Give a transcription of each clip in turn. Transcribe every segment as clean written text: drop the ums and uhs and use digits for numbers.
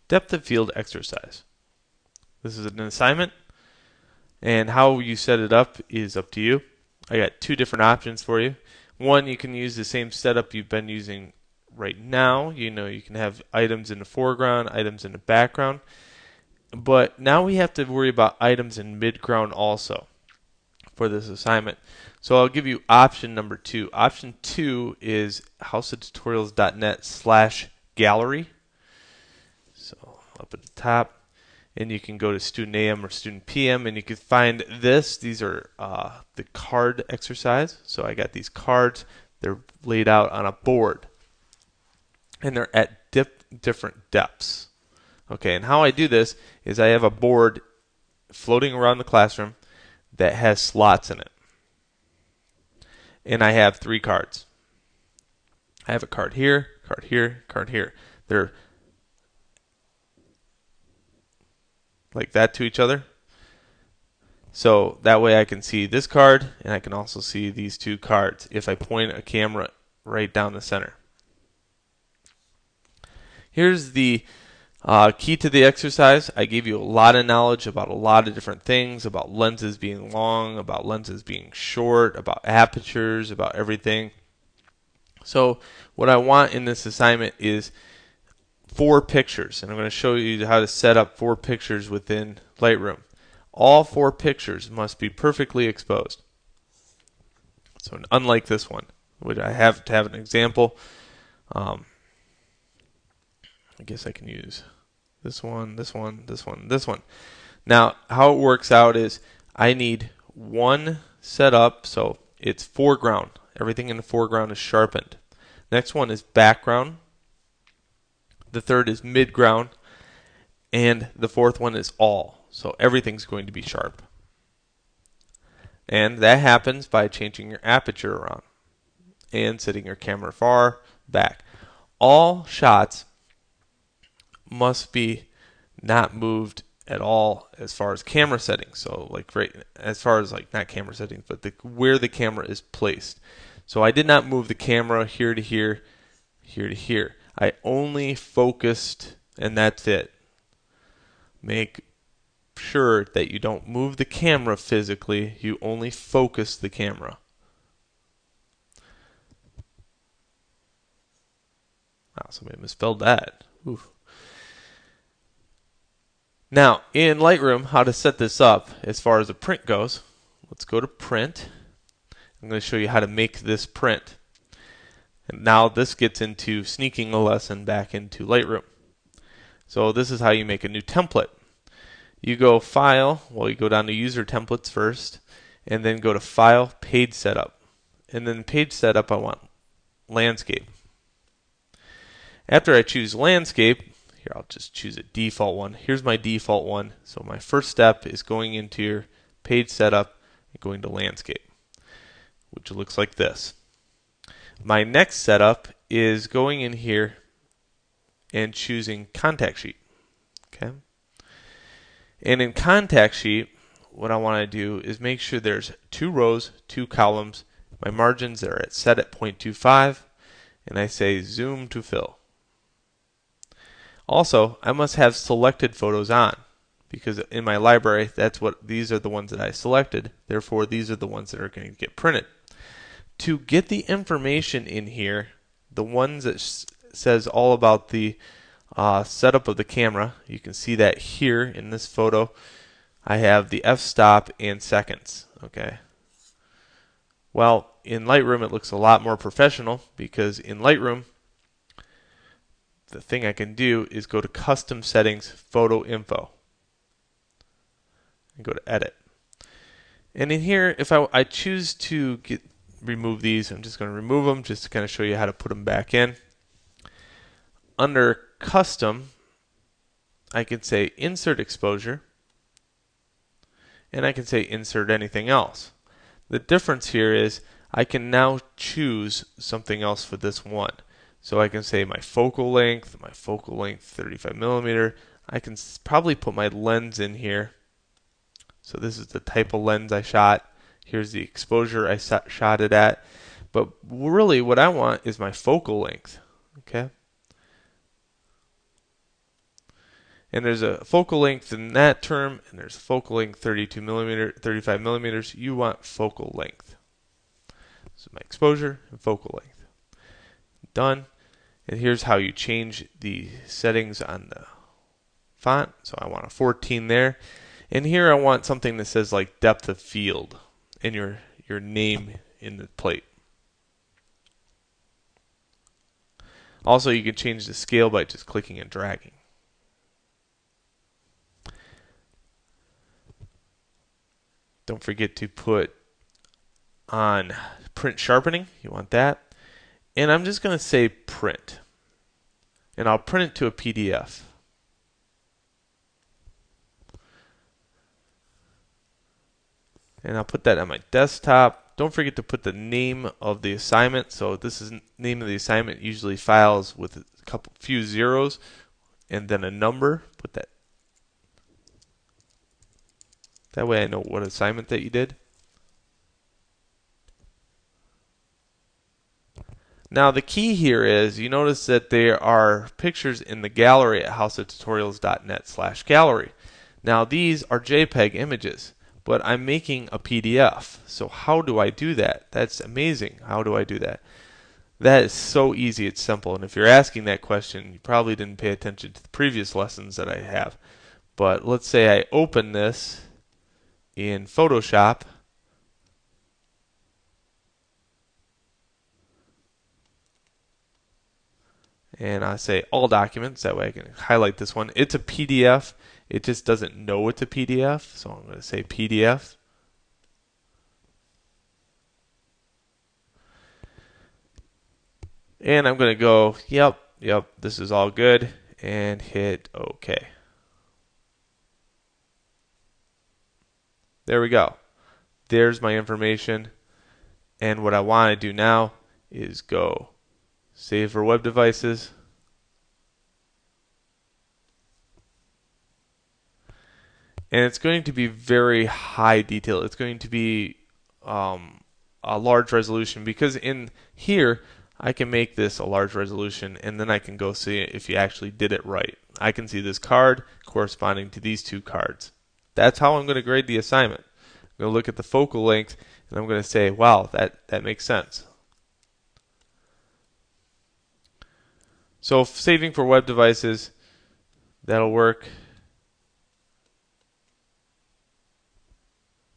Depth of field exercise. This is an assignment, and how you set it up is up to you. I got two different options for you. One, you can use the same setup you've been using right now. You can have items in the foreground, items in the background, but now we have to worry about items in midground also for this assignment. So I'll give you option number 2. Option 2 is houseoftutorials.net/gallery. So up at the top, and you can go to student AM or student PM, and you can find this. These are the card exercise. So I got these cards. They're laid out on a board, and they're at different depths. Okay, and how I do this is I have a board floating around the classroom that has slots in it. And I have 3 cards. I have a card here, card here, card here. They're like that to each other. So that way I can see this card, and I can also see these 2 cards if I point a camera right down the center. Here's the key to the exercise. I gave you a lot of knowledge about a lot of different things, about lenses being long, about lenses being short, about apertures, about everything. So what I want in this assignment is 4 pictures, and I'm going to show you how to set up 4 pictures within Lightroom. All 4 pictures must be perfectly exposed. So unlike this one, which I have to have an example. I guess I can use this one, this one, this one, this one. Now, how it works out is I need one setup, so it's foreground. Everything in the foreground is sharpened. Next one is background. The third is midground. And the fourth one is all. So everything's going to be sharp. And that happens by changing your aperture around and setting your camera far back. All shots must be not moved at all as far as camera settings. So like right as far as like not camera settings, but where the camera is placed. So I did not move the camera here to here, here to here. I only focused, and that's it. Make sure that you don't move the camera physically, you only focus the camera. Wow, somebody misspelled that. Oof. Now, in Lightroom, how to set this up as far as the print goes, let's go to print. I'm going to show you how to make this print. And now this gets into sneaking a lesson back into Lightroom. So this is how you make a new template. You go File, well you go down to User Templates first, and then go to File, Page Setup. And then Page Setup I want Landscape. After I choose Landscape, here I'll just choose a default one. Here's my default one. So my first step is going into your Page Setup and going to Landscape, which looks like this. My next setup is going in here and choosing Contact Sheet. Okay. And in Contact Sheet, what I want to do is make sure there's 2 rows, 2 columns. My margins are set at 0.25, and I say Zoom to Fill. Also, I must have selected photos on, because in my library, these are the ones that I selected. Therefore, these are the ones that are going to get printed. To get the information in here, the ones that says all about the setup of the camera, you can see that here in this photo. I have the f-stop and seconds. Okay. Well, in Lightroom it looks a lot more professional, because in Lightroom the thing I can do is go to Custom Settings, Photo Info, and go to Edit. And in here, if I choose to remove these, I'm just going to remove them just to kind of show you how to put them back in. Under Custom, I can say Insert Exposure, and I can say Insert anything else. The difference here is I can now choose something else for this one. So I can say my focal length 35mm. I can probably put my lens in here. So this is the type of lens I shot. Here's the exposure I shot it at. But really what I want is my focal length. Okay. And there's a focal length in that term, and there's a focal length 32 millimeter, 35 millimeters. You want focal length. So my exposure and focal length. Done. And here's how you change the settings on the font. So I want a 14 there. And here I want something that says like depth of field and your name in the plate. Also, you can change the scale by just clicking and dragging. Don't forget to put on print sharpening. You want that. And I'm just going to say print. And I'll print it to a PDF. And I'll put that on my desktop. Don't forget to put the name of the assignment. So this is name of the assignment, usually files with a few zeros and then a number. Put that. That way I know what assignment that you did. Now the key here is you notice that there are pictures in the gallery at howsoftutorials.net/gallery. Now these are JPEG images, but I'm making a PDF. So how do I do that? That's amazing. How do I do that? That is so easy, it's simple. And if you're asking that question, you probably didn't pay attention to the previous lessons that I have. But let's say I open this in Photoshop. And I say all documents, that way I can highlight this one. It's a PDF, it just doesn't know it's a PDF, so I'm going to say PDF. And I'm going to go, yep, this is all good, and hit OK. There we go. There's my information. And what I want to do now is go save for web devices. And it's going to be very high detail. It's going to be a large resolution, because in here I can make this a large resolution and then I can go see if you actually did it right. I can see this card corresponding to these two cards. That's how I'm going to grade the assignment. I'm going to look at the focal length and I'm going to say, wow, that makes sense. So saving for web devices, that'll work.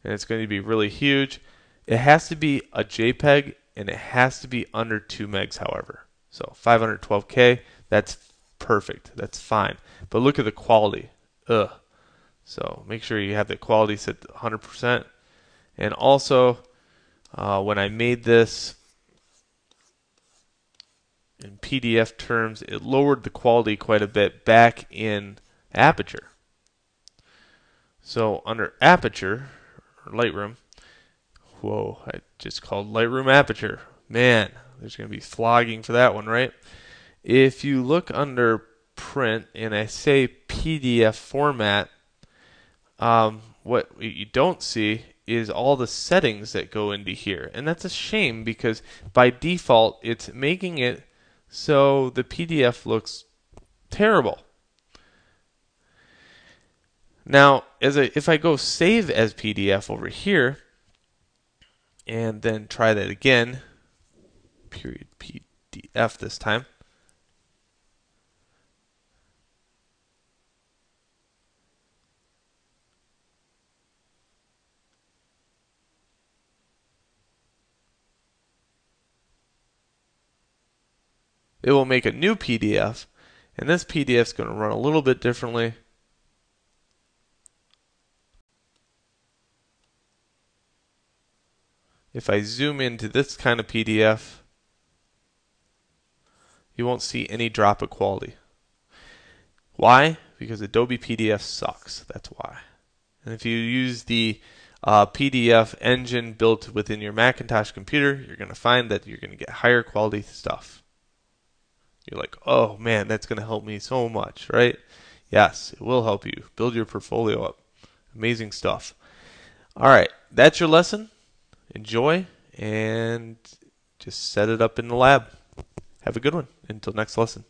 And it's going to be really huge. It has to be a JPEG and it has to be under 2 megs, however. So 512K, that's perfect. That's fine. But look at the quality. Ugh. So make sure you have the quality set to 100%. And also, when I made this in PDF terms, it lowered the quality quite a bit back in Aperture. So under Aperture, or Lightroom, whoa, I just called Lightroom Aperture. Man, there's going to be flogging for that one, right? If you look under Print and I say PDF format, what you don't see is all the settings that go into here. And that's a shame, because by default it's making it so the PDF looks terrible. Now, if I go save as PDF over here and then try that again, period PDF this time, it will make a new PDF, and this PDF is going to run a little bit differently. If I zoom into this kind of PDF, you won't see any drop of quality. Why? Because Adobe PDF sucks. That's why. And if you use the PDF engine built within your Macintosh computer, you're going to find that you're going to get higher quality stuff. You're like, oh man, that's going to help me so much, right? Yes, it will help you build your portfolio up. Amazing stuff. All right, that's your lesson. Enjoy and just set it up in the lab. Have a good one. Until next lesson.